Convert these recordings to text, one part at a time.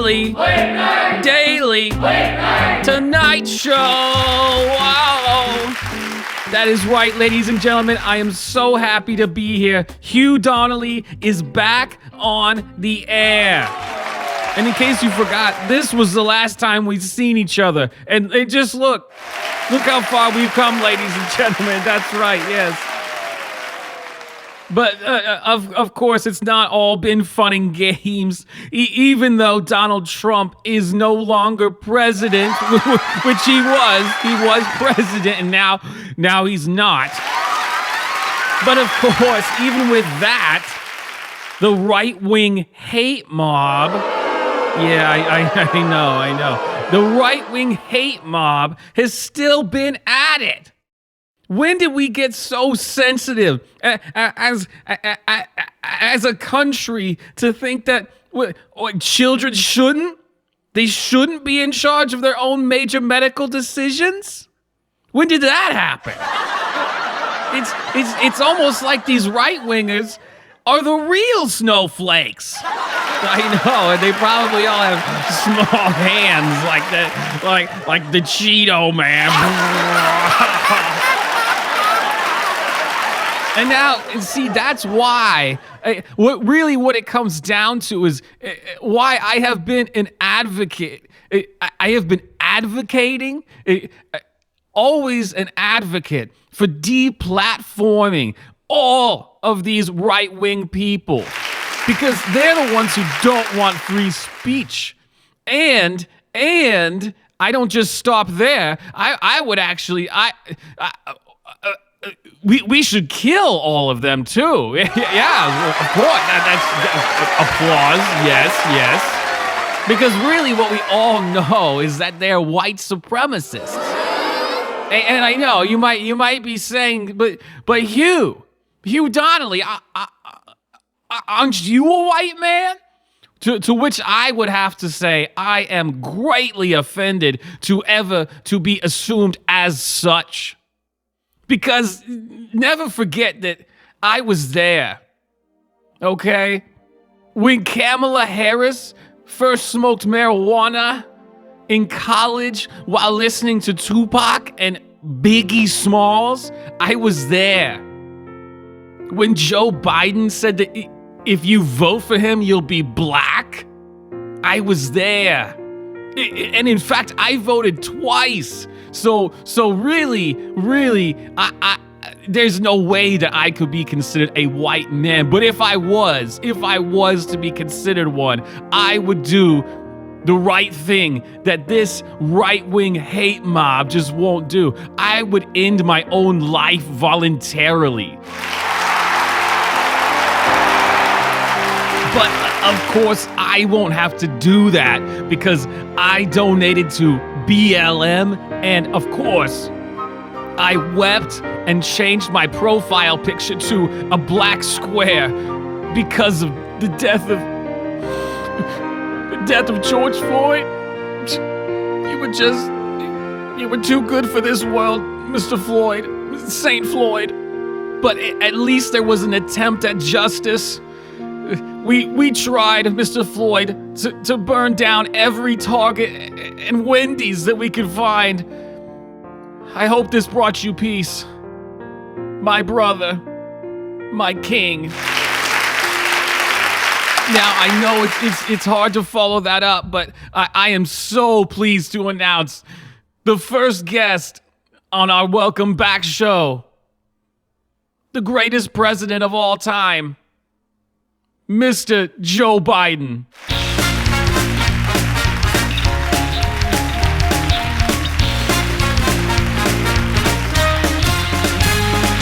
daily, daily, Tonight Show. Wow. That is right, ladies and gentlemen. I am so happy to be here. Hugh Donnelly is back on the air. And in case you forgot, this was the last time we've seen each other. And just look how far we've come, ladies and gentlemen. That's right, yes. But of course, it's not all been fun and games. Even though Donald Trump is no longer president, which he was president, and now he's not. But of course, even with that, the right-wing hate mob. Yeah, I know. The right-wing hate mob has still been at it. When did we get so sensitive as a country to think that children shouldn't be in charge of their own major medical decisions? When did that happen? It's almost like these right-wingers are the real snowflakes. I know, and they probably all have small hands like the Cheeto Man. And now, see, that's why, what it comes down to is why I have been an advocate. I have been advocating, always an advocate for deplatforming all of these right-wing people. Because they're the ones who don't want free speech. And I don't just stop there. I would actually, we should kill all of them too. Yeah, of course. That's applause. Yes. Because really, what we all know is that they're white supremacists. And I know you might be saying, but Hugh Donnelly, aren't you a white man? To which I would have to say, I am greatly offended to be assumed as such. Because never forget that I was there, okay? When Kamala Harris first smoked marijuana in college while listening to Tupac and Biggie Smalls, I was there. When Joe Biden said that if you vote for him, you'll be black, I was there. And in fact, I voted twice. So really, there's no way that I could be considered a white man. But if I was to be considered one, I would do the right thing that this right-wing hate mob just won't do. I would end my own life voluntarily. But of course, I won't have to do that because I donated to BLM, and of course, I wept and changed my profile picture to a black square because of the death of George Floyd. You were too good for this world, Mr. Floyd, Saint Floyd. But at least there was an attempt at justice. We tried, Mr. Floyd, to burn down every Target and Wendy's that we could find. I hope this brought you peace. My brother, my king. Now, I know it's hard to follow that up, but I am so pleased to announce the first guest on our Welcome Back show. The greatest president of all time. Mr. Joe Biden.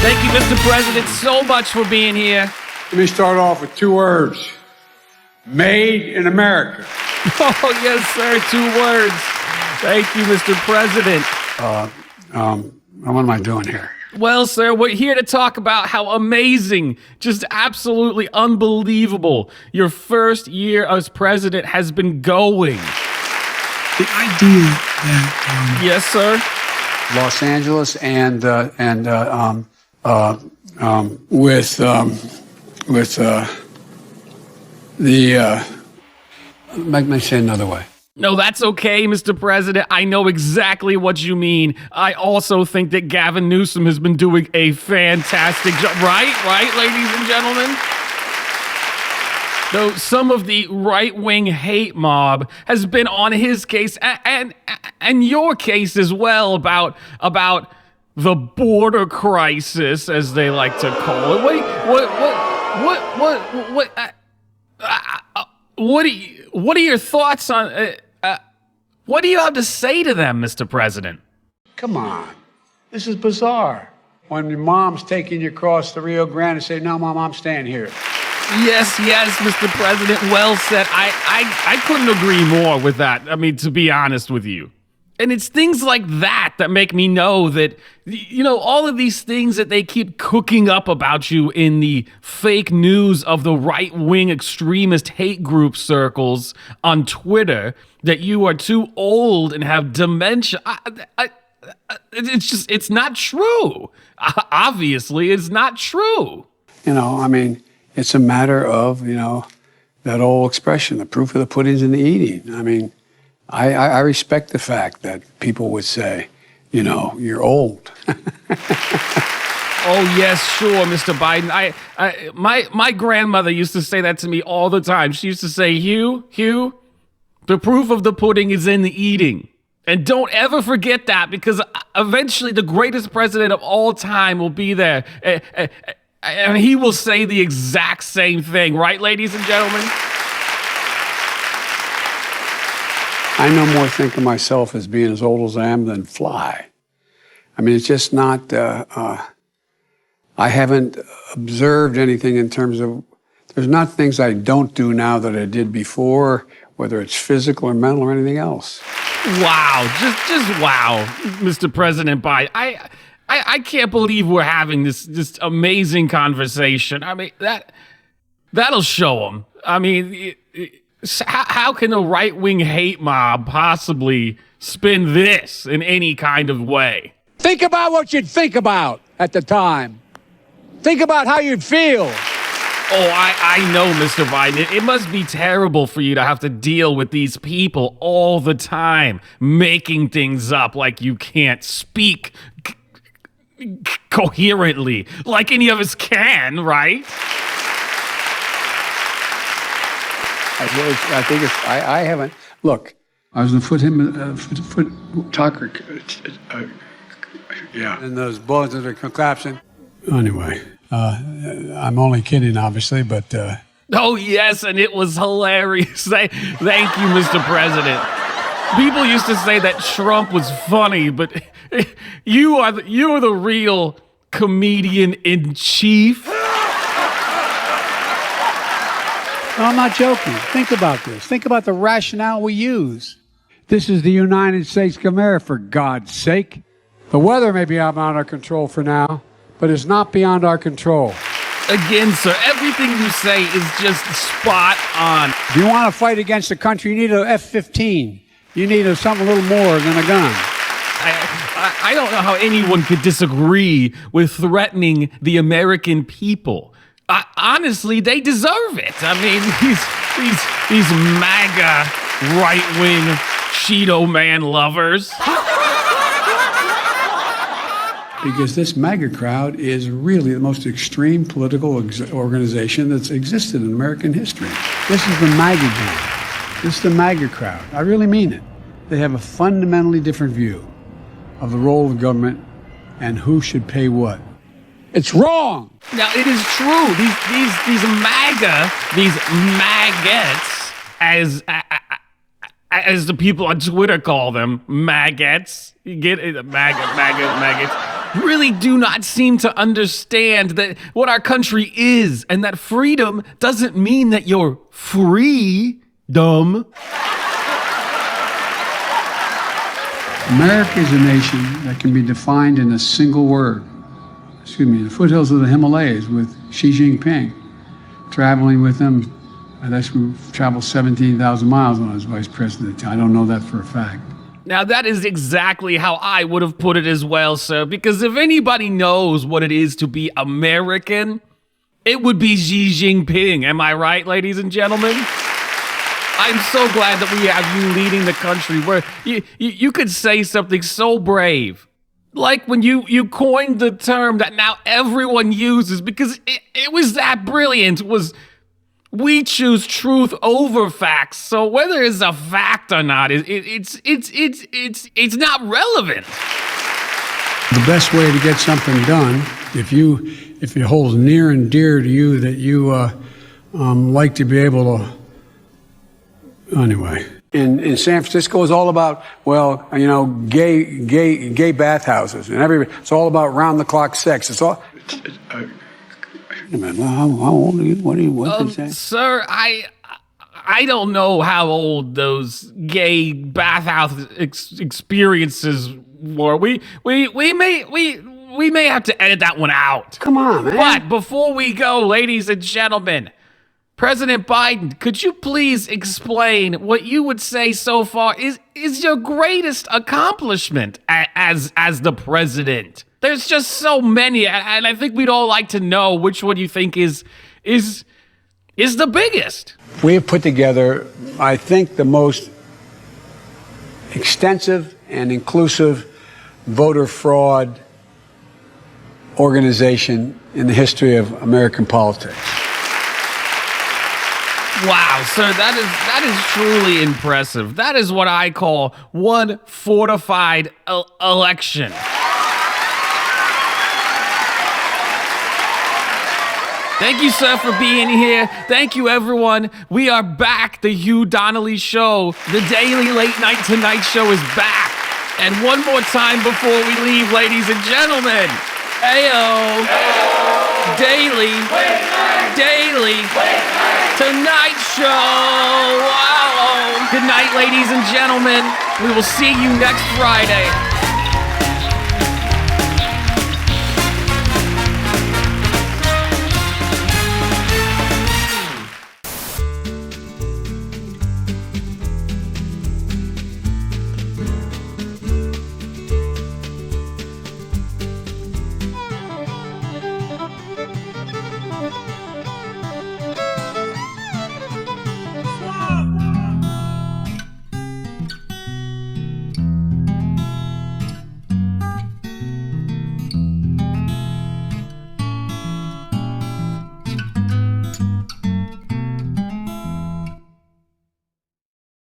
Thank you, Mr. President, so much for being here. Let me start off with 2 words. Made in America. Oh, yes, sir, 2 words. Thank you, Mr. President. What am I doing here? Well, sir, we're here to talk about how amazing, just absolutely unbelievable your first year as president has been going. The idea that yes, sir. Los Angeles and with the Make me say another way. No, that's okay, Mr. President. I know exactly what you mean. I also think that Gavin Newsom has been doing a fantastic job. Right, ladies and gentlemen? Though some of the right-wing hate mob has been on his case and your case as well about the border crisis, as they like to call it. What are your thoughts on? What do you have to say to them, Mr. President? Come on. This is bizarre. When your mom's taking you across the Rio Grande and say, no, Mom, I'm staying here. Yes, Mr. President, well said. I couldn't agree more with that. I mean, to be honest with you. And it's things like that that make me know that, all of these things that they keep cooking up about you in the fake news of the right-wing extremist hate group circles on Twitter, that you are too old and have dementia. It's not true. Obviously, it's not true. It's a matter of, that old expression, the proof of the pudding's in the eating. I respect the fact that people would say, you're old. Oh, yes, sure, Mr. Biden. My grandmother used to say that to me all the time. She used to say, Hugh, the proof of the pudding is in the eating. And don't ever forget that, because eventually the greatest president of all time will be there. And he will say the exact same thing. Right, ladies and gentlemen? I no more think of myself as being as old as I am than fly. It's just not, I haven't observed anything in terms of, there's not things I don't do now that I did before, whether it's physical or mental or anything else. Wow, just wow, Mr. President Biden. I can't believe we're having this amazing conversation. That'll show them. How can a right-wing hate mob possibly spin this in any kind of way? Think about what you'd think about at the time. Think about how you'd feel. Oh, I know, Mr. Biden. It must be terrible for you to have to deal with these people all the time, making things up like you can't speak coherently, like any of us can, right? I think I haven't. Look, I was in foot talker. Yeah. And those bullets that are collapsing. Anyway, I'm only kidding, obviously, but. Oh, yes, and it was hilarious. Thank you, Mr. President. People used to say that Trump was funny, but you are the real comedian in chief. No, I'm not joking. Think about this. Think about the rationale we use. This is the United States of America, for God's sake. The weather may be beyond our control for now, but it's not beyond our control. Again, sir, everything you say is just spot on. If you want to fight against the country, you need an F-15. You need something a little more than a gun. I don't know how anyone could disagree with threatening the American people. Honestly, they deserve it. These MAGA right-wing Cheeto man lovers. Because this MAGA crowd is really the most extreme political organization that's existed in American history. This is the MAGA gang. This is the MAGA crowd. I really mean it. They have a fundamentally different view of the role of government and who should pay what. It's wrong. Now, it is true. These MAGA, these maggots, as the people on Twitter call them, maggots. You get it? Maggots. Really do not seem to understand that what our country is, and that freedom doesn't mean that you're free, dumb. America is a nation that can be defined in a single word. The foothills of the Himalayas with Xi Jinping. Traveling with him, we traveled 17,000 miles when I was vice president. I don't know that for a fact. Now, that is exactly how I would have put it as well, sir, because if anybody knows what it is to be American, it would be Xi Jinping. Am I right, ladies and gentlemen? I'm so glad that we have you leading the country where you could say something so brave. Like when you coined the term that now everyone uses because it was that brilliant, was we choose truth over facts. So whether it's a fact or not, it's not relevant. The best way to get something done, if it holds near and dear to you that you like to be able to, anyway. In San Francisco, it's all about, well, you know, gay bathhouses, and it's all about round-the-clock sex. It's all. Wait a minute, how old are you? What did you say? Sir, I don't know how old those gay bathhouse experiences were. We may have to edit that one out. Come on, man. But before we go, ladies and gentlemen, President Biden, could you please explain what you would say so far is your greatest accomplishment as the president? There's just so many, and I think we'd all like to know which one you think is the biggest. We have put together, I think, the most extensive and inclusive voter fraud organization in the history of American politics. Wow, sir, that is truly impressive. That is what I call one fortified election. Thank you, sir, for being here. Thank you, everyone. We are back. The Hugh Donnelly Show, the daily late night tonight show is back. And one more time before we leave, ladies and gentlemen. Ayo. Daily. Daily. Tonight Show. Wow. Good night, ladies and gentlemen. We will see you next Friday.